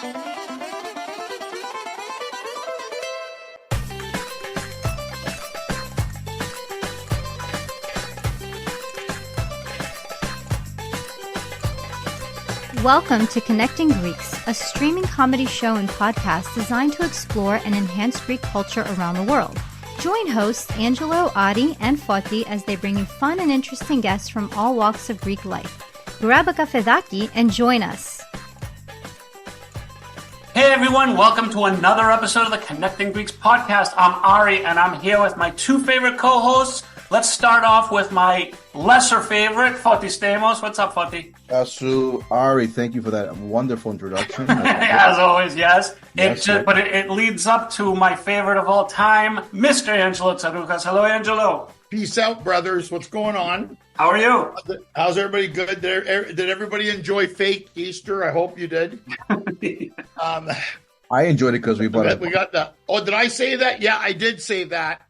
Welcome to Connecting Greeks, a streaming comedy show and podcast designed to explore and enhance Greek culture around the world. Join hosts Angelo, Adi, and Foti as they bring you fun and interesting guests from all walks of Greek life. Grab a kafedaki and join us. Hey everyone, welcome to another episode of the Connecting Greeks podcast. I'm Ari and I'm here with my two favorite co-hosts. Let's start off with my lesser favorite, Foti Stamos. What's up, Foti? Ari, thank you for that wonderful introduction. As always, yes. Yes, But it leads up to my favorite of all time, Mr. Angelo Tsaroukas. Hello, Angelo. Peace out, brothers. What's going on? How are you? How's everybody? Good. Did everybody enjoy fake Easter? I hope you did. I enjoyed it because we bought it. We got the. Oh, did I say that? Yeah, I did say that.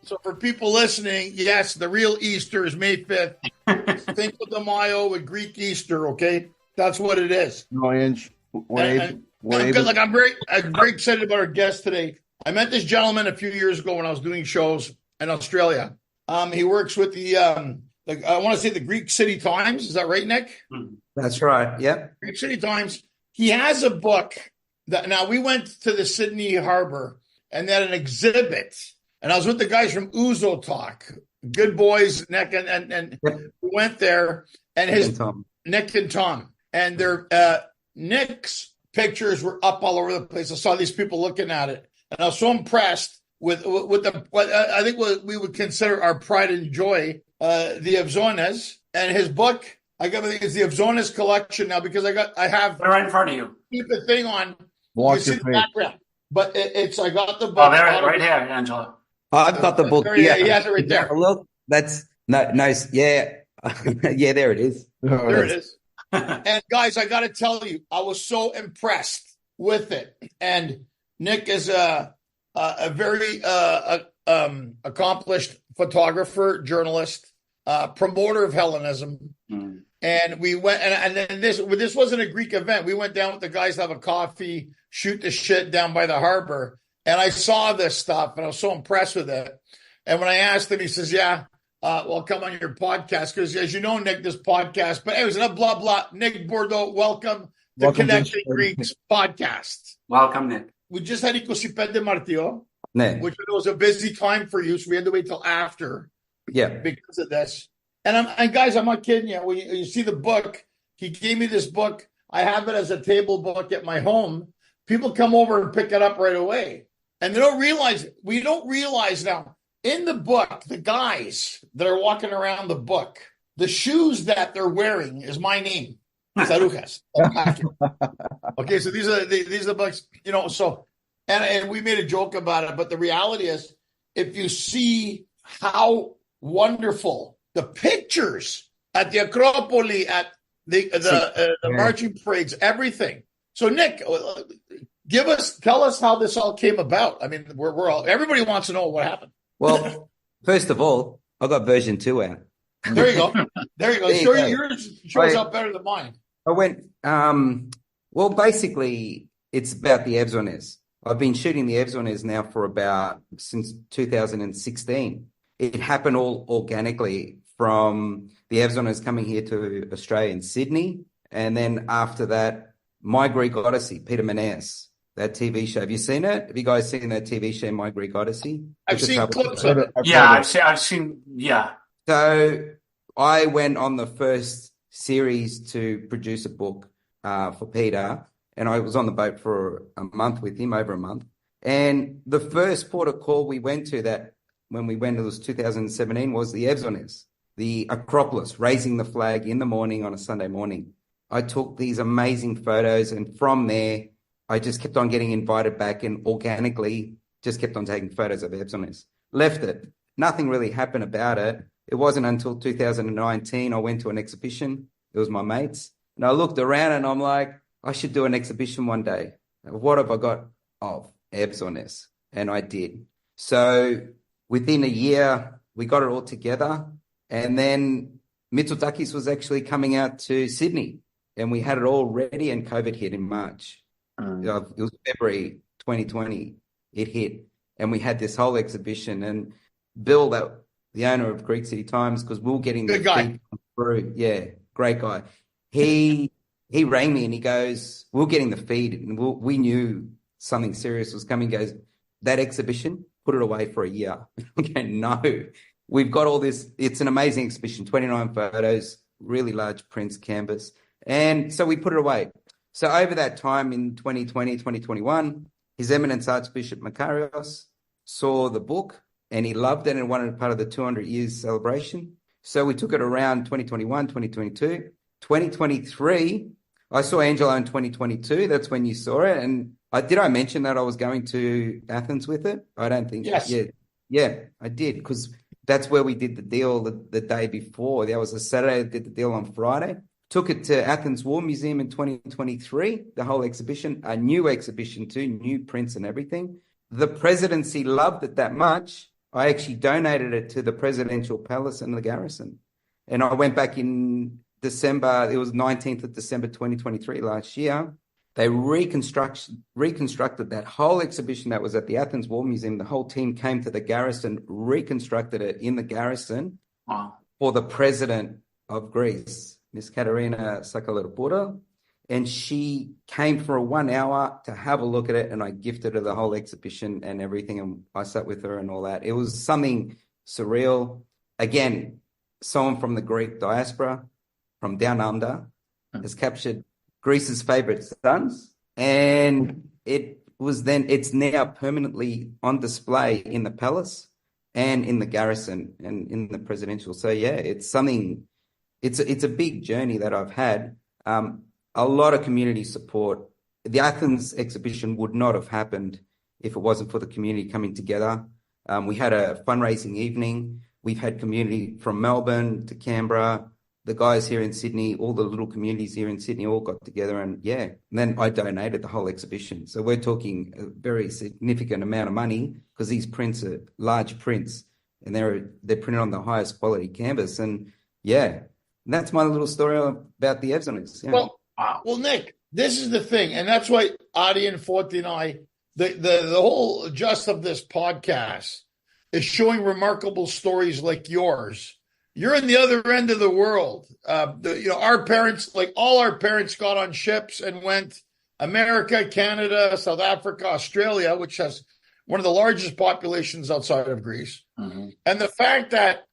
So for people listening, yes, the real Easter is May 5th. Cinco de Mayo with Greek Easter, okay? That's what it is. No, Ange. I'm very excited about our guest today. I met this gentleman a few years ago when I was doing shows in Australia. He works with the I want to say the Greek City Times. Is that right, Nick? That's right. Yep. Greek City Times. He has a book that now we went to the Sydney Harbor and they had an exhibit. And I was with the guys from Ouzo Talk, good boys, Nick and we went there, and Nick and Tom, and their Nick's pictures were up all over the place. I saw these people looking at it, and I was so impressed with what I think what we would consider our pride and joy, the Avzones, and his book. I think it's the Avzones collection now because I have They're right in front of you. Keep the thing on. Watch you see your the face. background, but I got the book. Oh, they're right here, Angelo. I've got the book. Yeah, he has it right there. Look, that's nice. Yeah, yeah. There it is. There it is. And guys, I got to tell you, I was so impressed with it. And Nick is a very accomplished photographer, journalist, promoter of Hellenism. Mm. And we went, and then this wasn't a Greek event. We went down with the guys to have a coffee, shoot the shit down by the harbor. And I saw this stuff, and I was so impressed with it. And when I asked him, he says, yeah, well, come on your podcast. Because as you know, Nick, this podcast. But anyways, blah, blah. Nick Bourdo, welcome to Connecting Greeks podcast. Welcome, Nick. We just had Icosiped de Martio, No. which was a busy time for you, so we had to wait till after. Yeah. Because of this. And guys, I'm not kidding you. When you see the book, he gave me this book. I have it as a table book at my home. People come over and pick it up right away. And we don't realize now, in the book, the guys that are walking around the book, the shoes that they're wearing is my name, Tsaroukas. Okay, so these are the books, so, and we made a joke about it, but the reality is, if you see how wonderful the pictures at the Acropolis, at the marching parades, everything. So, Nick, tell us how this all came about. I mean, everybody wants to know what happened. Well, first of all, I got version 2 out. There you go. Yours shows up better than mine. I went, well, basically, it's about the Avzones. I've been shooting the Avzones now since 2016. It happened all organically from the Avzones coming here to Australia in Sydney. And then after that, My Greek Odyssey, Peter Menaeus. That TV show. Have you seen it? Have you guys seen that TV show, My Greek Odyssey? I've seen clips of it. I've seen. Yeah. So I went on the first series to produce a book for Peter, and I was on the boat for a month with him, over a month. And the first port of call we went to that when we went, it was 2017, was the Avzones, the Acropolis, raising the flag in the morning on a Sunday morning. I took these amazing photos, and from there, I just kept on getting invited back and organically just kept on taking photos of Avzones. Left it. Nothing really happened about it. It wasn't until 2019 I went to an exhibition. It was my mates. And I looked around and I'm like, I should do an exhibition one day. What have I got of Avzones? And I did. So within a year, we got it all together. And then Mitsotakis was actually coming out to Sydney. And we had it all ready and COVID hit in March. It was February 2020. It hit, and we had this whole exhibition. And Bill, the owner of Greek City Times, because we were getting the feed through. Yeah, great guy. He rang me and he goes, "We're getting the feed, and we knew something serious was coming." He goes, "That exhibition, put it away for a year." Okay, no, we've got all this. It's an amazing exhibition, 29 photos, really large prints, canvas. And so we put it away. So over that time in 2020, 2021, His Eminence Archbishop Makarios saw the book and he loved it and wanted part of the 200 years celebration. So we took it around 2021, 2022, 2023. I saw Angelo in 2022. That's when you saw it. And did I mention that I was going to Athens with it? I don't think. Yes. Yeah, I did, because that's where we did the deal the day before. That was a Saturday. I did the deal on Friday. Took it to Athens War Museum in 2023, the whole exhibition, a new exhibition too, new prints and everything. The presidency loved it that much. I actually donated it to the presidential palace and the garrison. And I went back in December, it was 19th of December 2023 last year. They reconstructed that whole exhibition that was at the Athens War Museum. The whole team came to the garrison, reconstructed it in the garrison for the president of Greece, Miss Katerina Sakalopoura, and she came for 1 hour to have a look at it, and I gifted her the whole exhibition and everything, and I sat with her and all that. It was something surreal. Again, someone from the Greek diaspora, from down under, has captured Greece's favorite sons, and it's now permanently on display in the palace and in the garrison and in the presidential. So yeah, it's something. It's a big journey that I've had. A lot of community support. The Athens exhibition would not have happened if it wasn't for the community coming together. We had a fundraising evening. We've had community from Melbourne to Canberra, the guys here in Sydney, all the little communities here in Sydney all got together, and then I donated the whole exhibition. So we're talking a very significant amount of money, because these prints are large prints and they're printed on the highest quality canvas. And that's my little story about the Hellenics. Yeah. Well, Nick, this is the thing, and that's why Adi and Forti and I, the whole gist of this podcast is showing remarkable stories like yours. You're in the other end of the world. Our parents, like all our parents, got on ships and went America, Canada, South Africa, Australia, which has one of the largest populations outside of Greece. Mm-hmm. And the fact that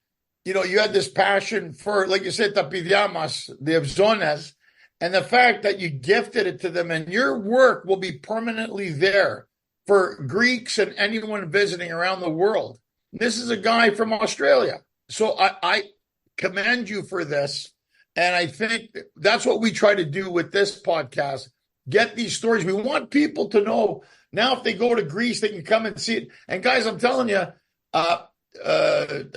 you had this passion for, like you said, tapidiamas, the zonas, and the fact that you gifted it to them, and your work will be permanently there for Greeks and anyone visiting around the world. This is a guy from Australia. So I commend you for this. And I think that's what we try to do with this podcast, get these stories. We want people to know now if they go to Greece, they can come and see it. And guys, I'm telling you,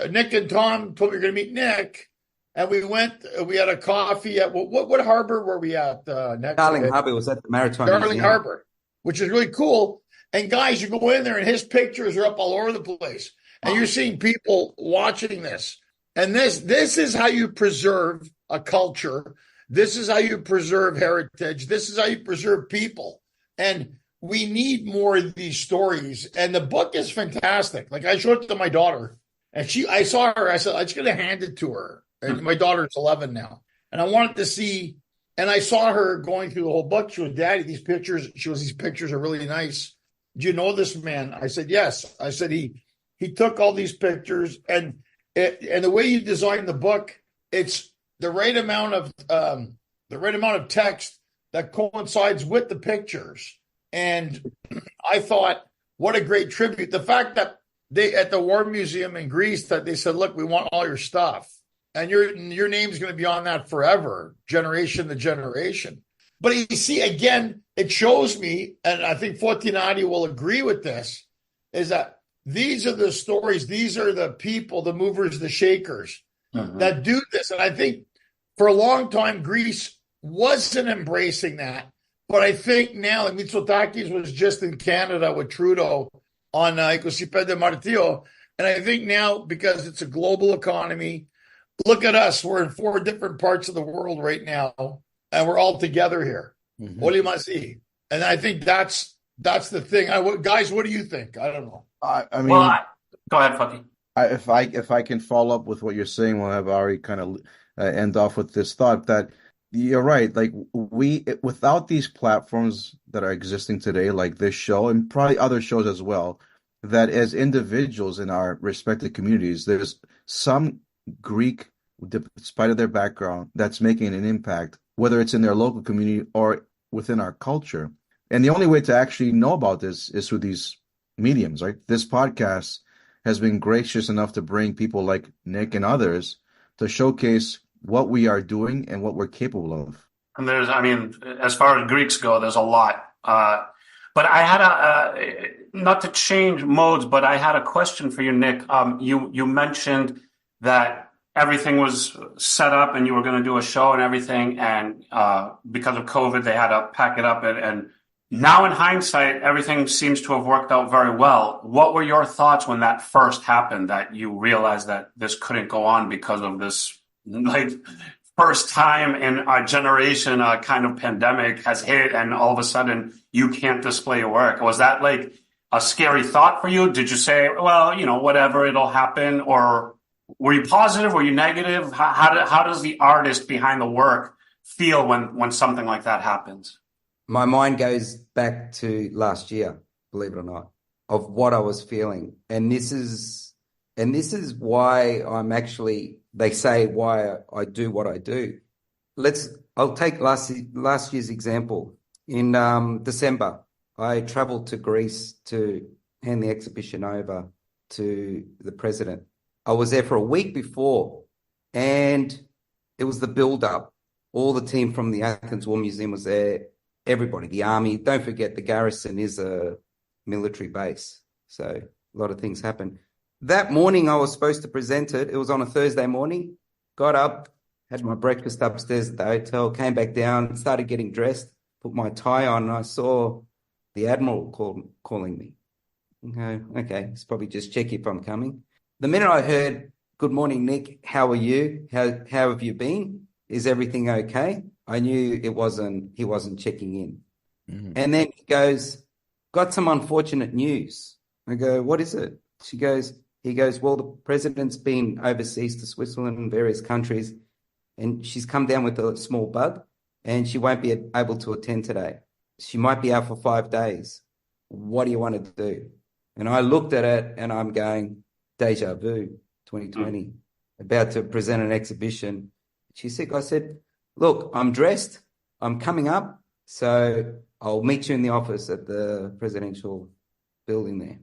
Nick and Tom told me you're going to meet Nick, and we had a coffee at what harbor were we at? Darling Harbour. Was at the Maritime Darling Museum. Harbour, which is really cool. And guys, you go in there and his pictures are up all over the place, and you're seeing people watching this. And this is how you preserve a culture. This is how you preserve heritage. This is how you preserve people. And we need more of these stories. And the book is fantastic. Like, I showed it to my daughter, and I saw her. I said, I'm just going to hand it to her. And my daughter's 11 now. And I wanted to see, and I saw her going through the whole book. She was, Daddy, these pictures are really nice. Do you know this man? I said, yes. I said, he took all these pictures, and the way you designed the book, it's the right amount of text that coincides with the pictures. And I thought, what a great tribute. The fact that they, at the War Museum in Greece, that they said, look, we want all your stuff. And your name's going to be on that forever, generation to generation. But you see, again, it shows me, and I think Fortinati will agree with this, is that these are the stories, these are the people, the movers, the shakers that do this. And I think for a long time, Greece wasn't embracing that. But I think now, and Mitsotakis was just in Canada with Trudeau on Ecosipede de Martillo. And I think now, because it's a global economy, look at us. We're in 4 different parts of the world right now, and we're all together here. Olimasi. And I think that's the thing. Guys, what do you think? I don't know. I mean, Well, go ahead, Fati. if I can follow up with what you're saying, we'll have Ari kind of end off with this thought that you're right. Like without these platforms that are existing today, like this show and probably other shows as well, that as individuals in our respective communities, there's some Greek, despite of their background, that's making an impact, whether it's in their local community or within our culture. And the only way to actually know about this is through these mediums, right? This podcast has been gracious enough to bring people like Nick and others to showcase what we are doing and what we're capable of. And as far as Greeks go, there's a lot. But I had not to change modes, but I had a question for you, Nick. You mentioned that everything was set up and you were going to do a show and everything. And because of COVID, they had to pack it up. And now in hindsight, everything seems to have worked out very well. What were your thoughts when that first happened, that you realized that this couldn't go on because of this, like, first time in our generation, a kind of pandemic has hit and all of a sudden you can't display your work? Was that like a scary thought for you? Did you say, well, whatever, it'll happen? Or were you positive? Were you negative? How does the artist behind the work feel when something like that happens? My mind goes back to last year, believe it or not, of what I was feeling. And this is why I'm actually, they say why I do what I do. I'll take last year's example. In December, I traveled to Greece to hand the exhibition over to the president. I was there for a week before, and it was the build-up. All the team from the Athens War Museum was there. Everybody, the army. Don't forget, the garrison is a military base. So a lot of things happen. That morning, I was supposed to present it. It was on a Thursday morning. Got up, had my breakfast upstairs at the hotel, came back down, started getting dressed, put my tie on, and I saw the Admiral calling me. Okay, it's probably just check if I'm coming. The minute I heard, "Good morning, Nick. How are you? How have you been? Is everything okay?" I knew he wasn't checking in. Mm-hmm. And then he goes, "Got some unfortunate news." I go, "What is it?" He goes, "Well, the president's been overseas to Switzerland and various countries, and she's come down with a small bug, and she won't be able to attend today. She might be out for 5 days. What do you want to do?" And I looked at it and I'm going, deja vu, 2020, about to present an exhibition. She's sick. I said, "Look, I'm dressed. I'm coming up. So I'll meet you in the office at the presidential building there."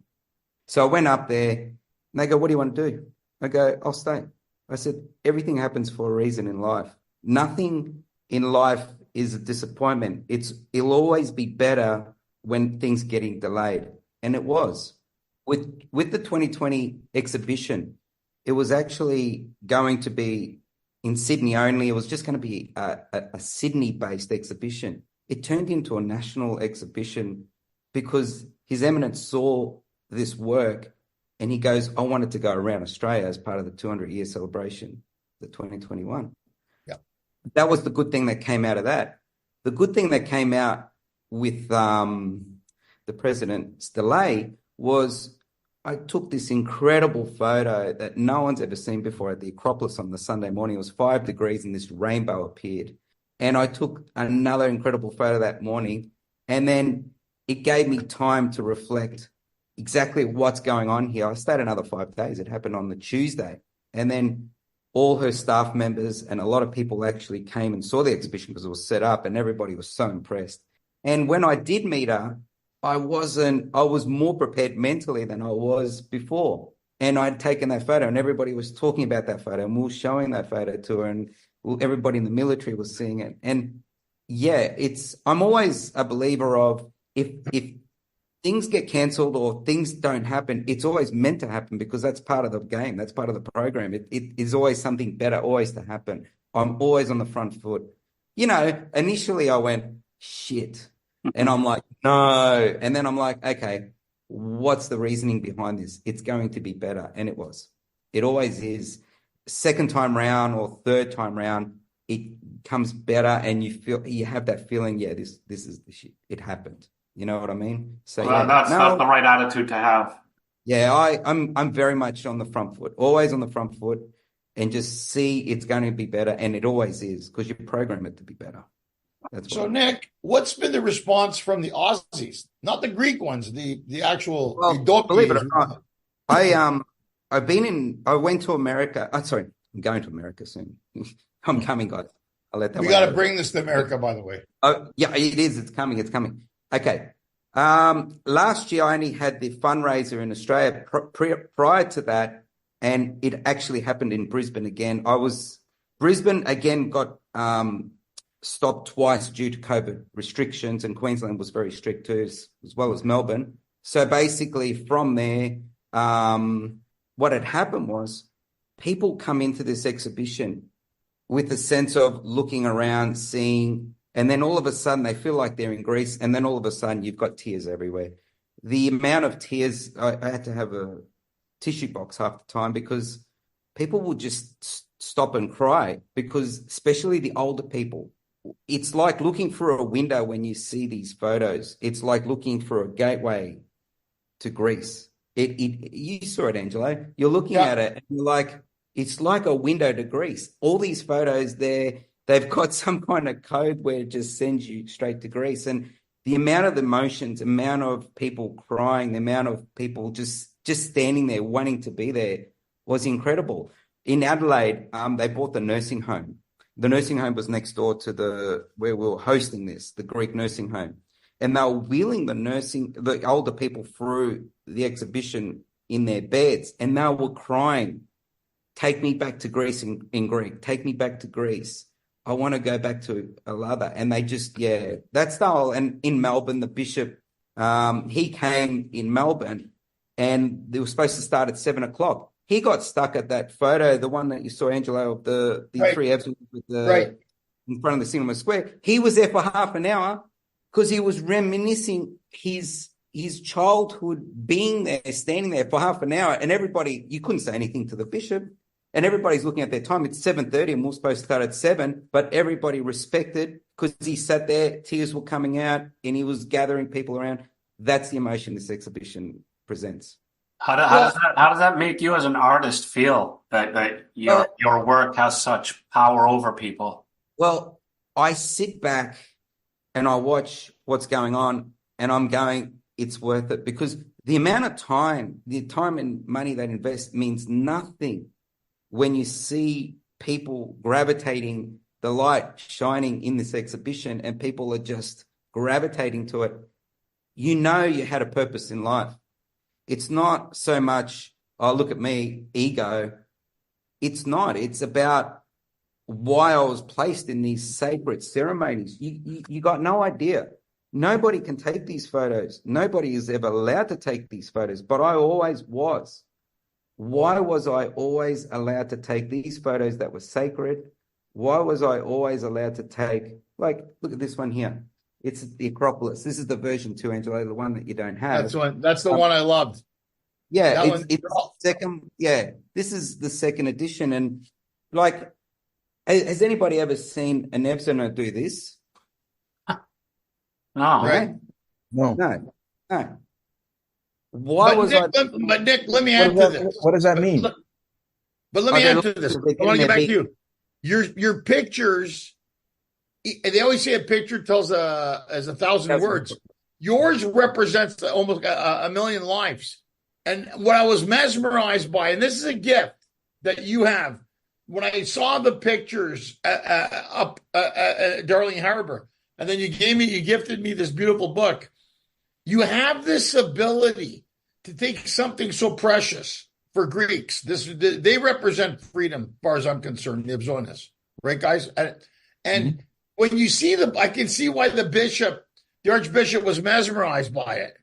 So I went up there and they go, "What do you want to do?" I go, "I'll stay." I said, everything happens for a reason in life. Nothing in life is a disappointment. It'll always be better when things getting delayed. And it was. With the 2020 exhibition, it was actually going to be in Sydney only. It was just going to be a Sydney-based exhibition. It turned into a national exhibition because His Eminence saw this work and he goes, "I wanted to go around Australia as part of the 200-year celebration, the 2021. Yeah. That was the good thing that came out of that. The good thing that came out with the president's delay was I took this incredible photo that no one's ever seen before at the Acropolis on the Sunday morning. It was 5 degrees and this rainbow appeared. And I took another incredible photo that morning, and then it gave me time to reflect exactly what's going on here. I stayed another 5 days. It happened on the Tuesday. And then all her staff members and a lot of people actually came and saw the exhibition because it was set up and everybody was so impressed. And when I did meet her, I was more prepared mentally than I was before. And I'd taken that photo and everybody was talking about that photo and we were showing that photo to her and everybody in the military was seeing it. And yeah, I'm always a believer of if things get cancelled or things don't happen, it's always meant to happen because that's part of the game. That's part of the program. It is always something better always to happen. I'm always on the front foot. Initially I went, shit. And I'm like, no. And then I'm like, okay, what's the reasoning behind this? It's going to be better. And it was. It always is. Second time round or third time round, it comes better, and you have that feeling, yeah, this is the shit. It happened. You know what I mean? So Well, that's the right attitude to have. Yeah, I'm very much on the front foot, always on the front foot, and just see it's going to be better, and it always is because you program it to be better. That's so, Nick, what's been the response from the Aussies, not the Greek ones, the actual? Well, believe it or not, I went to America. Sorry, I'm going to America soon. I'm coming, guys. I'll let that. We got to bring this to America, by the way. Oh, yeah, it is. It's coming. It's coming. Okay. Last year I only had the fundraiser in Australia. Prior to that, and it actually happened in Brisbane again. Brisbane again got stopped twice due to COVID restrictions, and Queensland was very strict too, as well as Melbourne. So basically from there, what had happened was people come into this exhibition with a sense of looking around, seeing, and then all of a sudden they feel like they're in Greece, and then all of a sudden you've got tears everywhere. The amount of tears, I had to have a tissue box half the time because people will just stop and cry, because especially the older people, it's like looking for a window when you see these photos. It's like looking for a gateway to Greece. You saw it, Angelo. You're looking at it and you're like, it's like a window to Greece. All these photos there, they've got some kind of code where it just sends you straight to Greece. And the amount of emotions, the amount of people crying, the amount of people just standing there wanting to be there was incredible. In Adelaide, they bought the nursing home. The nursing home was next door to where we were hosting this, the Greek nursing home. And they were wheeling the older people through the exhibition in their beds, and they were crying, "Take me back to Greece," in Greek. "Take me back to Greece. I want to go back to Alada." And they just, that's the whole. And in Melbourne, the bishop, he came in Melbourne, and they were supposed to start at 7:00. He got stuck at that photo, the one that you saw, Angelo, of the three Fs with in front of the Cinema Square. He was there for half an hour because he was reminiscing his childhood being there, standing there for half an hour, and everybody, you couldn't say anything to the bishop, and everybody's looking at their time. It's 7:30 and we're supposed to start at 7, but everybody respected because he sat there, tears were coming out, and he was gathering people around. That's the emotion this exhibition presents. How does that make you as an artist feel that your work has such power over people? Well, I sit back and I watch what's going on, and I'm going, it's worth it, because the amount of time, and money they invest means nothing when you see people gravitating, the light shining in this exhibition, and people are just gravitating to it. You know you had a purpose in life. It's not so much, oh, look at me, ego. It's not. It's about why I was placed in these sacred ceremonies. You got no idea. Nobody can take these photos. Nobody is ever allowed to take these photos, but I always was. Why was I always allowed to take these photos that were sacred? Why was I always allowed to take, like, look at this one here. It's the Acropolis. This is the version 2, Angelo, the one that you don't have. That's the one I loved. Yeah, it's second. Yeah, this is the second edition. And like, has anybody ever seen an Epsoner do this? No. Right? No. But Nick, let me add to this. What does that mean? But let me add to this. I want to get back to you. Your pictures. They always say a picture tells as 1,000 words. Yours represents almost a million lives. And what I was mesmerized by, and this is a gift that you have, when I saw the pictures up at Darling Harbor, and then you gifted me this beautiful book. You have this ability to take something so precious for Greeks. They represent freedom, as far as I'm concerned, the Ebzonis, right, guys? And when you see I can see why the Archbishop was mesmerized by it.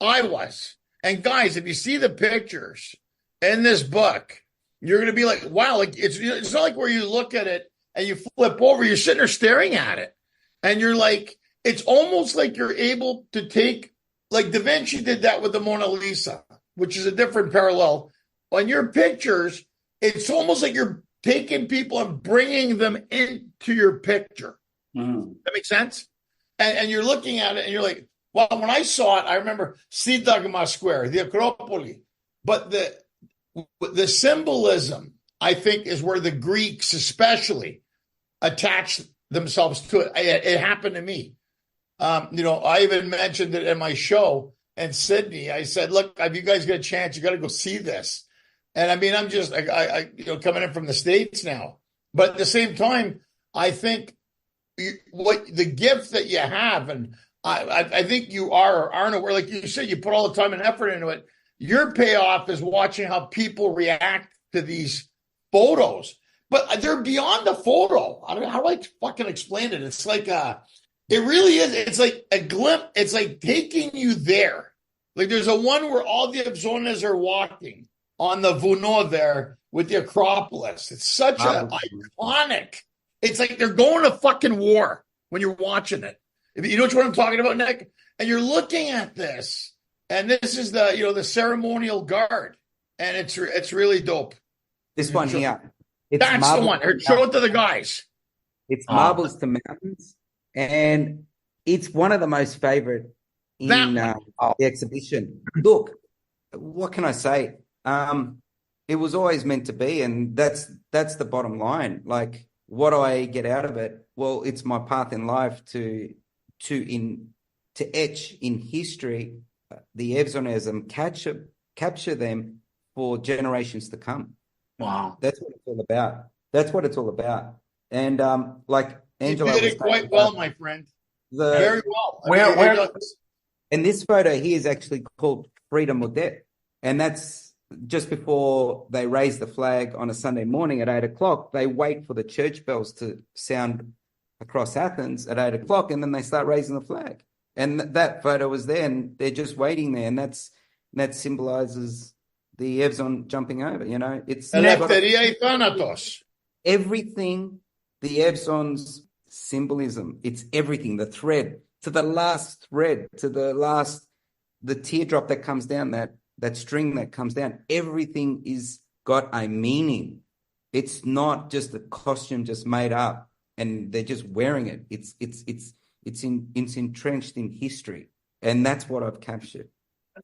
I was. And guys, if you see the pictures in this book, you're going to be like, wow, like it's not like where you look at it and you flip over, you're sitting there staring at it. And you're like, it's almost like you're able to take, like Da Vinci did that with the Mona Lisa, which is a different parallel. On your pictures, it's almost like you're taking people and bringing them into your picture. That makes sense? And you're looking at it and you're like, well, when I saw it, I remember Syntagma Square, the Acropolis. But the symbolism, I think, is where the Greeks especially attached themselves to it. It happened to me. I even mentioned it in my show in Sydney. I said, look, if you guys get a chance, you got to go see this. And I mean, I'm just, coming in from the States now. But at the same time, I think what the gift that you have, and I think you are or aren't aware, like you said, you put all the time and effort into it. Your payoff is watching how people react to these photos. But they're beyond the photo. I don't know how do I fucking explain it. It's like it really is. It's like a glimpse. It's like taking you there. Like there's a one where all the Ebzones are walking on the Vounneau there with the Acropolis. It's such a iconic. It's like they're going to fucking war when you're watching it. You know what I'm talking about, Nick? And you're looking at this, and this is the ceremonial guard, and it's really dope. This one here. That's the one. Show it to the guys. It's Marbles to Mountains, and it's one of the most favorite in the exhibition. Look, what can I say? It was always meant to be, and that's the bottom line. Like, what do I get out of it? Well, it's my path in life to etch in history the Evzones and capture them for generations to come. Wow. That's what it's all about. That's what it's all about. And like Angela, you did it quite well, my friend. Very well. Where? And this photo here is actually called Freedom or Death, and that's just before they raise the flag on a Sunday morning at 8:00. They wait for the church bells to sound across Athens at 8:00, and then they start raising the flag. And that photo was there, and they're just waiting there, and that symbolizes the Evzon jumping over. It's Eleftheria y Thanatos. Everything, the Evzon's symbolism. It's everything. The thread to the last thread, to the teardrop that comes down, that string that comes down. Everything is got a meaning. It's not just a costume just made up and they're just wearing it. It's entrenched in history, and that's what I've captured.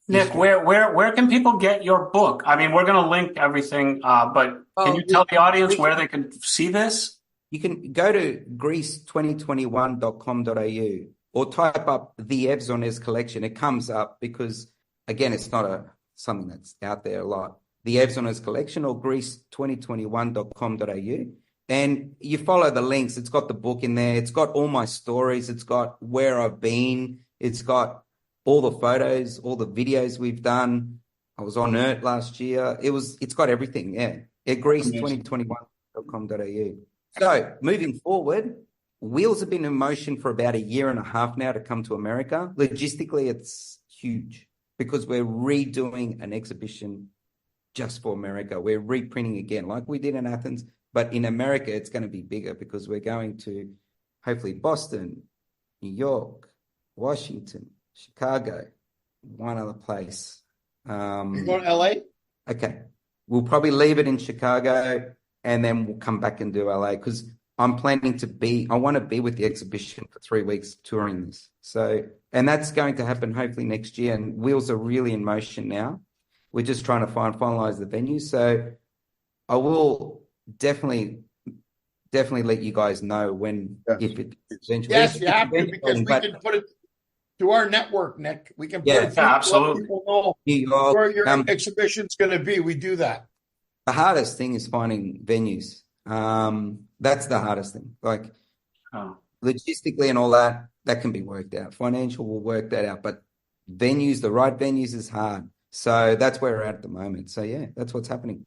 Nick, where can people get your book? I mean, we're going to link everything, but can you tell the audience where they can see this? You can go to greece2021.com.au or type up the Evzones collection. It comes up because, again, it's not something that's out there a lot. The Evzones collection or greece2021.com.au. And you follow the links. It's got the book in there. It's got all my stories. It's got where I've been. It's got all the photos, all the videos we've done. I was on ERT last year. It's got everything, yeah. At greece2021.com.au. So moving forward, wheels have been in motion for about a year and a half now to come to America. Logistically, it's huge because we're redoing an exhibition just for America. We're reprinting again, like we did in Athens, but in America, it's going to be bigger because we're going to hopefully Boston, New York, Washington, Chicago, one other place. You going to LA? Okay. We'll probably leave it in Chicago and then we'll come back and do LA because I'm planning I want to be with the exhibition for 3 weeks touring this. So, and that's going to happen hopefully next year, and wheels are really in motion now. We're just trying to finalize the venue. So I will definitely let you guys know when, if it eventually. Yes, you have to, because we can put it to our network, Nick. We can put it absolutely. People know where your exhibition's going to be. We do that. The hardest thing is finding venues. That's the hardest thing. Like logistically and all that can be worked out. Financial will work that out, but venues, the right venues is hard. So that's where we're at the moment. So yeah, that's what's happening.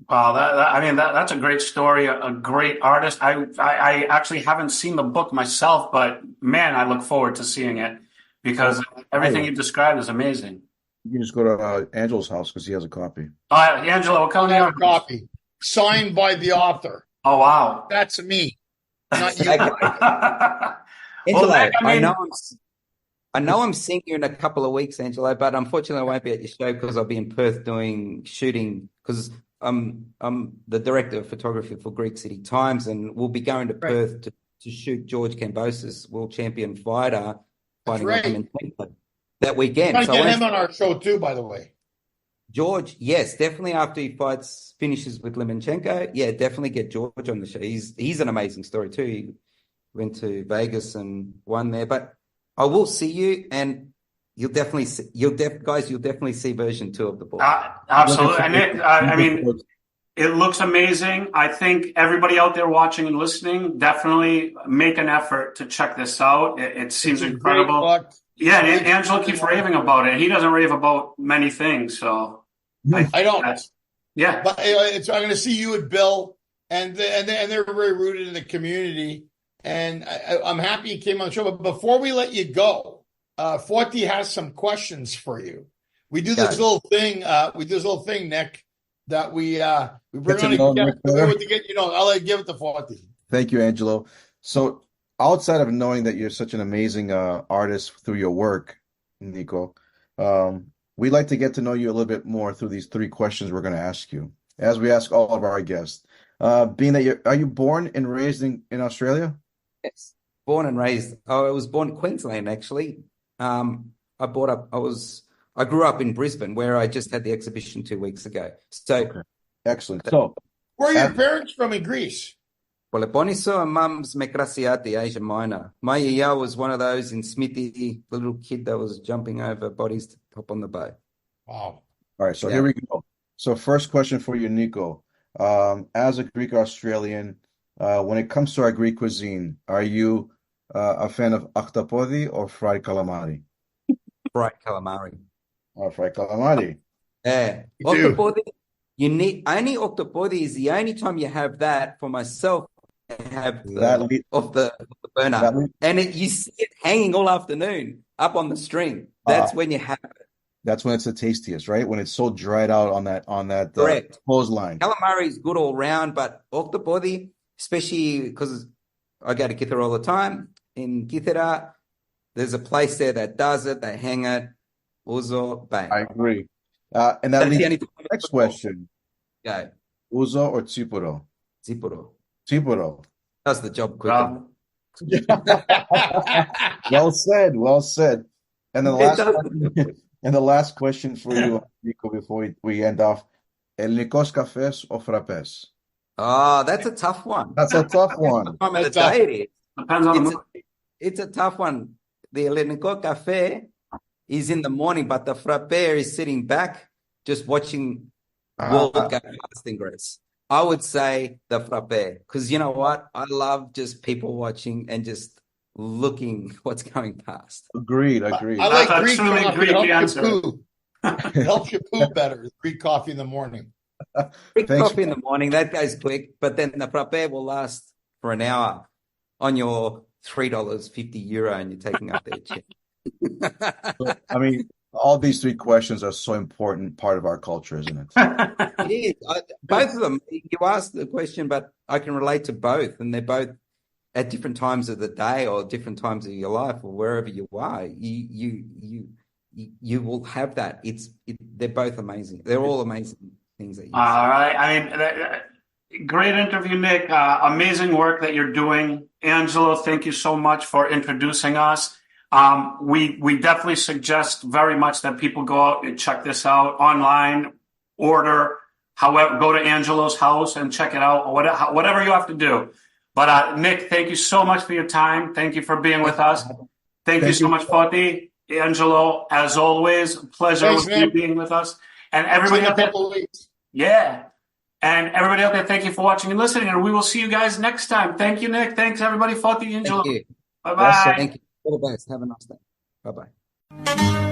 Wow, that's a great story. A great artist. I actually haven't seen the book myself, but man, I look forward to seeing it because everything you described is amazing. You can just go to Angelo's house because he has a copy. Angelo, we'll come a copy signed by the author. Oh wow, that's me, not you. Angelo, I know I'm seeing you in a couple of weeks, Angelo, but unfortunately I won't be at your show because I'll be in Perth doing shooting because I'm the director of photography for Greek City Times, and we'll be going to Perth to shoot George Kambosos, world champion fighter, fighting Lomachenko that weekend. Trying to get him on our show too, by the way. George, yes, definitely after he finishes with Lomachenko, yeah, definitely get George on the show. He's an amazing story too. He went to Vegas and won there. But I will see you, and you'll definitely see version 2 of the book. Absolutely. And I mean, it looks amazing. I think everybody out there watching and listening, definitely make an effort to check this out. It seems incredible. Yeah, and Angelo keeps raving about it. He doesn't rave about many things, so I don't. Yeah, but I'm going to see you and Bill, and they're very rooted in the community. And I'm happy you came on the show. But before we let you go, Forty has some questions for you. We do this little thing. Nick, that we bring on to get you know. I'll give it to Forty. Thank you, Angelo. So, outside of knowing that you're such an amazing artist through your work, Nico, we'd like to get to know you a little bit more through these 3 questions we're going to ask you, as we ask all of our guests. Being that are you born and raised in Australia? Yes, born and raised. I was born in Queensland, actually. I grew up in Brisbane, where I just had the exhibition 2 weeks ago. So, excellent. So, where are your parents from in Greece? Peloponiso and Mum's Mekrasiati, Asia Minor. My yaya was one of those in Smithy, the little kid that was jumping over bodies to hop on the boat. Wow. All right, so here we go. So first question for you, Nico. As a Greek Australian, when it comes to our Greek cuisine, are you a fan of octopodi or fried calamari? Fried calamari. Oh, fried calamari. Yeah. Octopodi, you need only octopodi is the only time you have that. For myself, I have the burner, and you see it hanging all afternoon up on the string. That's when you have it. That's when it's the tastiest, right? When it's so dried out on that Correct. clothesline. Calamari is good all round, but octopodi, especially because I go to Kithera all the time. In Kithera, there's a place there that does it. They hang it. Uzo, bang. I agree. And that leads to the next question. Go. Uzo or tsipuro? Tsipuro. Tsipuro. Does the job quicker. Well said. Well said. And the last question for you, Nico, before we end off. Hellenicos cafés or frappés? Oh, that's a tough one. That's a tough one. Time of the day it is. Depends on the mood. It's a tough one. The Hellenic cafe is in the morning, but the frappe is sitting back, just watching world go past in Greece. I would say the frappe, because you know what? I love just people watching and just looking what's going past. Agreed. I like Greek coffee. It helps you poop better. Greek coffee in the morning. Greek coffee in the morning, that goes quick, but then the frappe will last for an hour on your €3.50 and you're taking up their check. I mean, all these 3 questions are so important part of our culture, isn't it? It is. Both of them. You asked the question, but I can relate to both, and they're both at different times of the day or different times of your life or wherever you are. You will have that. They're both amazing. They're all amazing things that you all right. I mean, great interview, Nick. Amazing work that you're doing. Angelo, thank you so much for introducing us. We definitely suggest very much that people go out and check this out online, order, however, go to Angelo's house and check it out, or whatever you have to do. But Nick, thank you so much for your time. Thank you for being with us. Thank you so much, Foti. Angelo, as always, pleasure you being with us. And everybody out there, and everybody out there, thank you for watching and listening. And we will see you guys next time. Thank you, Nick. Thanks, everybody. Foti, Angelo. Thank you. Bye-bye. Thank you. All the best. Have a nice day. Bye-bye.